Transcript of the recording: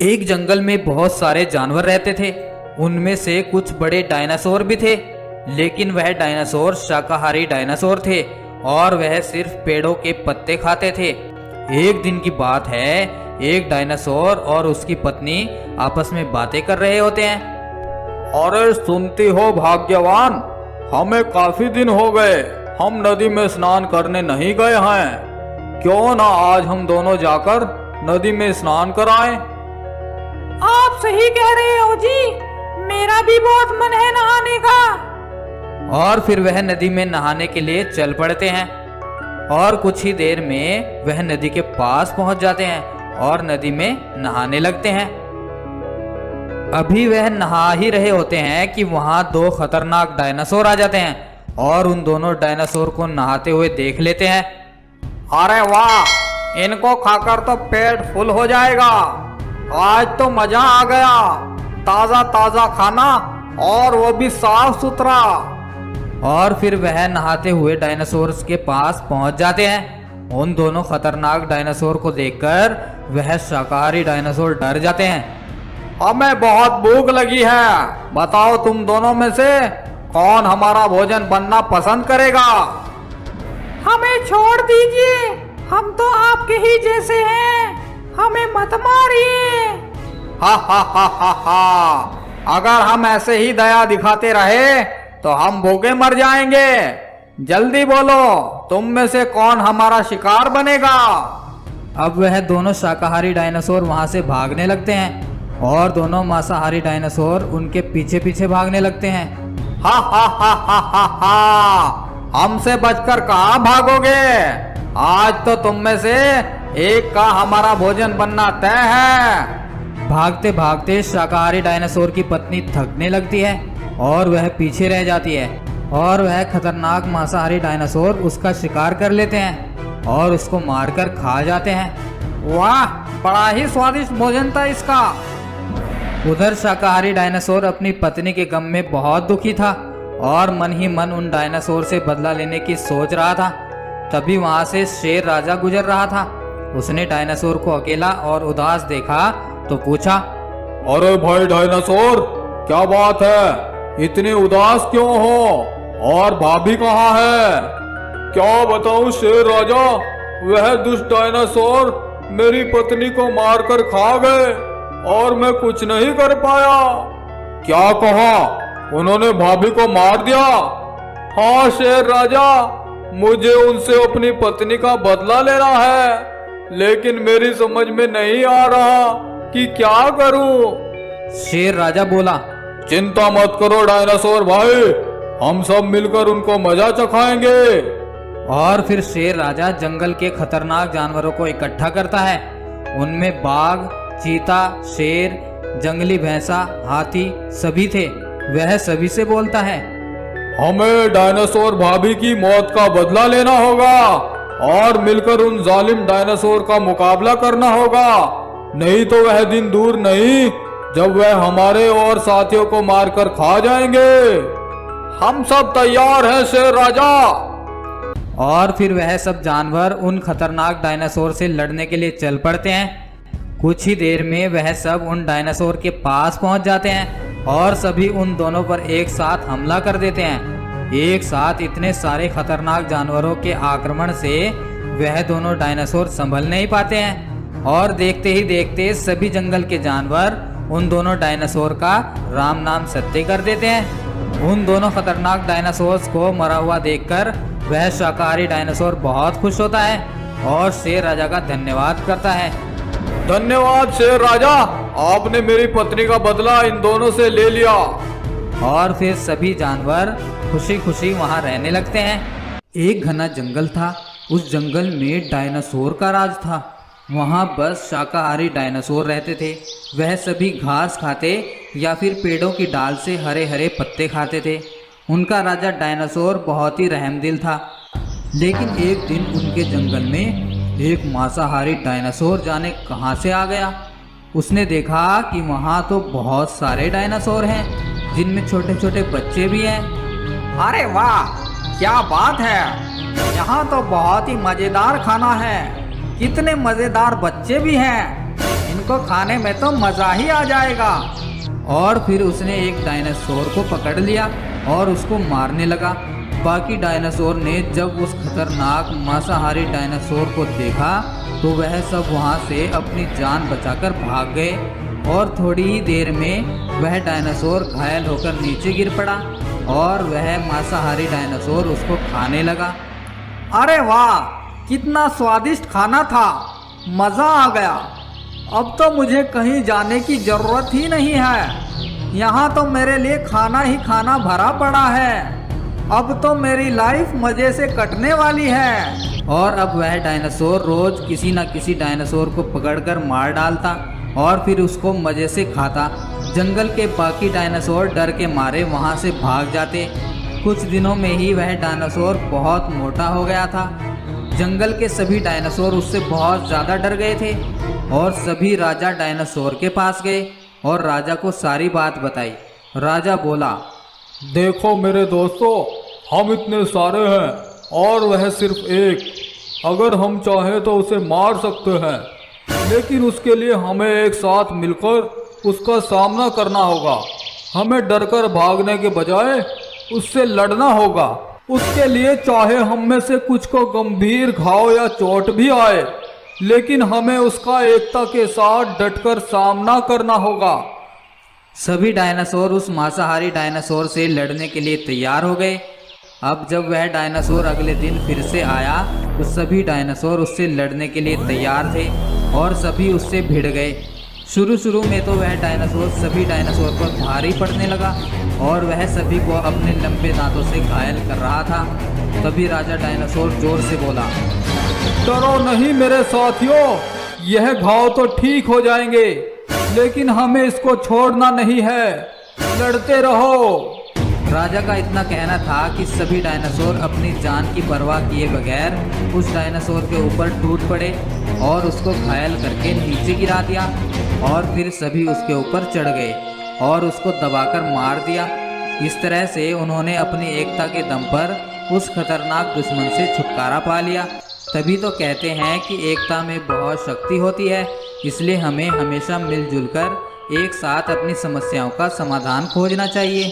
एक जंगल में बहुत सारे जानवर रहते थे। उनमें से कुछ बड़े डायनासोर भी थे, लेकिन वह डायनासोर शाकाहारी डायनासोर थे और वह सिर्फ पेड़ों के पत्ते खाते थे। एक दिन की बात है, एक डायनासोर और उसकी पत्नी आपस में बातें कर रहे होते हैं। अरे सुनती हो भाग्यवान, हमें काफी दिन हो गए हम नदी में स्नान करने नहीं गए हैं। क्यों ना आज हम दोनों जाकर नदी में स्नान कराएं? आप सही कह रहे हो जी, मेरा भी बहुत मन है नहाने का। और फिर वह नदी में नहाने के लिए चल पड़ते हैं और कुछ ही देर में वह नदी के पास पहुंच जाते हैं और नदी में नहाने लगते हैं। अभी वह नहा ही रहे होते हैं कि वहां दो खतरनाक डायनासोर आ जाते हैं और उन दोनों डायनासोर को नहाते हुए देख लेते हैं। अरे वाह, इनको खाकर तो पेट फुल हो जाएगा। आज तो मजा आ गया, ताजा ताजा खाना और वो भी साफ सुथरा। और फिर वह नहाते हुए डायनासोर्स के पास पहुंच जाते हैं। उन दोनों खतरनाक डायनासोर को देखकर वह शाकाहारी डायनासोर डर जाते हैं। हमें बहुत भूख लगी है, बताओ तुम दोनों में से कौन हमारा भोजन बनना पसंद करेगा? हमें छोड़ दीजिए, हम तो आपके ही जैसे हैं, हमें मत मारिए। हा हा हा हा हा, अगर हम ऐसे ही दया दिखाते रहे तो हम भूखे मर जाएंगे। जल्दी बोलो, तुम में से कौन हमारा शिकार बनेगा? अब वह दोनों शाकाहारी डायनासोर वहां से भागने लगते हैं और दोनों मांसाहारी डायनासोर उनके पीछे पीछे भागने लगते हैं। हा हा हा हा हा हा, हमसे बचकर कहाँ भागोगे? आज तो तुम में से एक का हमारा भोजन बनना तय है। भागते भागते शाकाहारी डायनासोर की पत्नी थकने लगती है और वह पीछे रह जाती है और वह खतरनाक मांसाहारी डायनासोर उसका शिकार कर लेते हैं और उसको मारकर खा जाते हैं। वाह, बड़ा ही स्वादिष्ट भोजन था इसका। उधर शाकाहारी डायनासोर अपनी पत्नी के गम में बहुत दुखी था और मन ही मन उन डायनासोर से बदला लेने की सोच रहा था। तभी वहां से शेर राजा गुजर रहा था। उसने डायनासोर को अकेला और उदास देखा तो पूछा, अरे भाई डायनासोर, क्या बात है? इतने उदास क्यों हो? और भाभी कहाँ है? क्या बताऊं शेर राजा, वह दुष्ट डायनासोर मेरी पत्नी को मारकर खा गए और मैं कुछ नहीं कर पाया। क्या कहा? उन्होंने भाभी को मार दिया? हाँ शेर राजा, मुझे उनसे अपनी पत्नी का बदला लेना है, लेकिन मेरी समझ में नहीं आ रहा कि क्या करूं। शेर राजा बोला, चिंता मत करो डायनासोर भाई, हम सब मिलकर उनको मजा चखाएंगे। और फिर शेर राजा जंगल के खतरनाक जानवरों को इकट्ठा करता है। उनमें बाघ, चीता, शेर, जंगली भैंसा, हाथी सभी थे। वह सभी से बोलता है, हमें डायनासोर भाभी की मौत का बदला लेना होगा और मिलकर उन जालिम डायनासोर का मुकाबला करना होगा। नहीं तो वह दिन दूर नहीं जब वह हमारे और साथियों को मारकर खा जाएंगे। हम सब तैयार हैं शेर राजा। और फिर वह सब जानवर उन खतरनाक डायनासोर से लड़ने के लिए चल पड़ते हैं। कुछ ही देर में वह सब उन डायनासोर के पास पहुंच जाते हैं और सभी उन दोनों पर एक साथ हमला कर देते हैं। एक साथ इतने सारे खतरनाक जानवरों के आक्रमण से वह दोनों डायनासोर संभल नहीं पाते हैं और देखते ही देखते सभी जंगल के जानवर उन दोनों डायनासोर का राम नाम सत्य कर देते हैं। उन दोनों खतरनाक डायनासोर्स को मरा हुआ देखकर वह शाकाहारी डायनासोर बहुत खुश होता है और शेर राजा का धन्यवाद करता है। धन्यवाद शेर राजा, आपने मेरी पत्नी का बदला इन दोनों से ले लिया। और फिर सभी जानवर खुशी खुशी वहां रहने लगते हैं। एक घना जंगल था। उस जंगल में डायनासोर का राज था। वहां बस शाकाहारी डायनासोर रहते थे। वह सभी घास खाते या फिर पेड़ों की डाल से हरे हरे पत्ते खाते थे। उनका राजा डायनासोर बहुत ही रहमदिल था। लेकिन एक दिन उनके जंगल में एक मांसाहारी डायनासोर जाने कहां से आ गया। उसने देखा कि वहां तो बहुत सारे डायनासोर हैं, जिनमें छोटे छोटे बच्चे भी हैं। अरे वाह, क्या बात है, यहाँ तो बहुत ही मजेदार खाना है। कितने मजेदार बच्चे भी हैं। इनको खाने में तो मजा ही आ जाएगा। और फिर उसने एक डायनासोर को पकड़ लिया और उसको मारने लगा। बाकी डायनासोर ने जब उस खतरनाक मांसाहारी डायनासोर को देखा तो वह सब वहां से अपनी जान बचाकर भाग गए और थोड़ी ही देर में वह डायनासोर घायल होकर नीचे गिर पड़ा और वह मांसाहारी डायनासोर उसको खाने लगा। अरे वाह, कितना स्वादिष्ट खाना था, मजा आ गया। अब तो मुझे कहीं जाने की जरूरत ही नहीं है, यहाँ तो मेरे लिए खाना ही खाना भरा पड़ा है। अब तो मेरी लाइफ मजे से कटने वाली है। और अब वह डायनासोर रोज किसी न किसी डायनासोर को पकड़कर मार डालता और फिर उसको मजे से खाता। जंगल के बाकी डायनासोर डर के मारे वहां से भाग जाते। कुछ दिनों में ही वह डायनासोर बहुत मोटा हो गया था। जंगल के सभी डायनासोर उससे बहुत ज़्यादा डर गए थे और सभी राजा डायनासोर के पास गए और राजा को सारी बात बताई। राजा बोला, देखो मेरे दोस्तों, हम इतने सारे हैं और वह सिर्फ एक। अगर हम चाहें तो उसे मार सकते हैं, लेकिन उसके लिए हमें एक साथ मिलकर उसका सामना करना होगा। हमें डरकर भागने के बजाय उससे लड़ना होगा। उसके लिए चाहे हम में से कुछ को गंभीर घाव या चोट भी आए, लेकिन हमें उसका एकता के साथ डटकर सामना करना होगा। सभी डायनासोर उस मांसाहारी डायनासोर से लड़ने के लिए तैयार हो गए। अब जब वह डायनासोर अगले दिन फिर से आया तो सभी डायनासोर उससे लड़ने के लिए तैयार थे और सभी उससे भिड़ गए। शुरू में तो वह डायनासोर सभी डायनासोर पर भारी पड़ने लगा और वह सभी को अपने लंबे दांतों से घायल कर रहा था। तभी राजा डायनासोर जोर से बोला, डरो नहीं मेरे साथियों, यह घाव तो ठीक हो जाएंगे, लेकिन हमें इसको छोड़ना नहीं है। लड़ते रहो। राजा का इतना कहना था कि सभी डायनासोर अपनी जान की परवाह किए बगैर उस डायनासोर के ऊपर टूट पड़े और उसको घायल करके नीचे गिरा दिया और फिर सभी उसके ऊपर चढ़ गए और उसको दबाकर मार दिया। इस तरह से उन्होंने अपनी एकता के दम पर उस खतरनाक दुश्मन से छुटकारा पा लिया। तभी तो कहते हैं कि एकता में बहुत शक्ति होती है, इसलिए हमें हमेशा मिलजुल कर एक साथ अपनी समस्याओं का समाधान खोजना चाहिए।